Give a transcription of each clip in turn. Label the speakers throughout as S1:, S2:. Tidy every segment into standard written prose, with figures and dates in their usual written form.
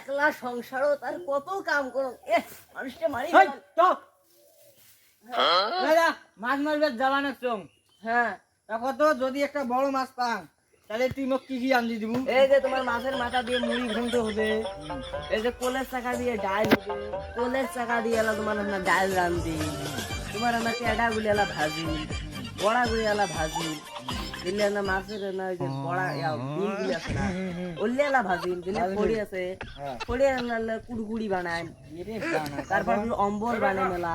S1: একলা সংসারও তার কত কাম করো মানুষটা মারি
S2: মাছ মারবে জ্বালানো চং।
S1: হ্যাঁ
S2: কত যদি একটা বড় মাছ পাং তাহলে তুই মোক কি কি আনজি দিব?
S1: এই যে তোমার মাছের মাথা দিয়ে মুড়ি ঘন্ট হবে, এই যে কোলের চাকা দিয়ে ডাল হবে, কোলের চাকা দিয়ে এলা তোমার আমরা ডাল রান্ধি, তোমার আমরা টেডা গুলি এলা ভাজি, বড়া গুলি এলা ভাজি, দিলে না মাছের না ওই যে বড়া ডিম গুলি আছে না ওলি এলা ভাজি, দিলে পড়ি আছে পড়ি এলা কুড়কুড়ি বানাই, তারপর অম্বল বানাই মেলা,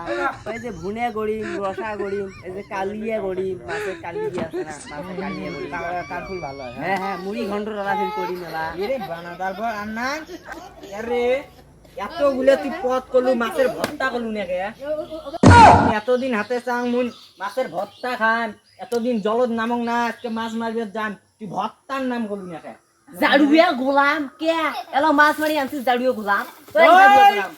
S1: ওই যে ভুনে গড়িম রসা গড়িম, এই যে কালিয়া গড়িম, মাছের কালিয়া আছে না মাছের কালিয়া গড়িম,
S2: কারফুল ভালো হয়।
S1: হ্যাঁ হ্যাঁ মুড়ি ঘন্ট রাখি করি মেলা।
S2: এরে বানা তারপর আন্না আরে এতগুলো তুই পথ করলু মাছের ভর্তা করলু নাকি? এতদিন হাতে চাং মুন মাছের ভর্তা খান, এতদিন জলদ নামক না আজকে মাছ মারবে যান, তুই ভর্তার নাম করলু নাকি?
S1: জাড়ুয়া গোলাম কে এলা মাছ মারি আনছিস জাড়ুয়া গোলাম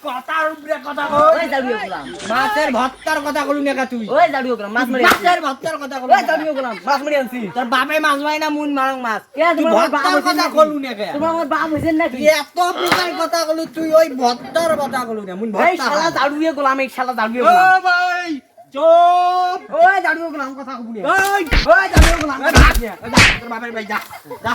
S2: কথার উপরে কথা কই।
S1: ওই জাড়ুয়া গোলাম
S2: মাছের ভর্তার কথা করলু নাকি তুই?
S1: ওই জাড়ুয়া গোলাম মাছ মারি
S2: মাছের ভর্তার কথা করলু?
S1: ওই জাড়ুয়া গোলাম মাছ মারি আনছি
S2: তোর বাপে মাছ মারি না মুন মারং মাছ,
S1: কে
S2: তুই
S1: তোমার
S2: ভর্তার কথা করলু নাকি?
S1: তোমার আমার বাপ হইছেন নাকি?
S2: তুই এত প্রকার কথা করলু, তুই ওই ভর্তার কথা করলু না মুন
S1: এই
S2: ভর্তা
S1: শালা
S2: খা।
S1: জাড়ুয়া গোলাম এই শালা জাড়ুয়া
S2: ও
S1: গোলাম
S2: ভাই চুপ।
S1: ওই জাড়ুয়া গোলাম কথা কবুনি
S2: ওই
S1: ওই জাড়ুয়া গোলাম
S2: তোর বাপের ভাই যা যা।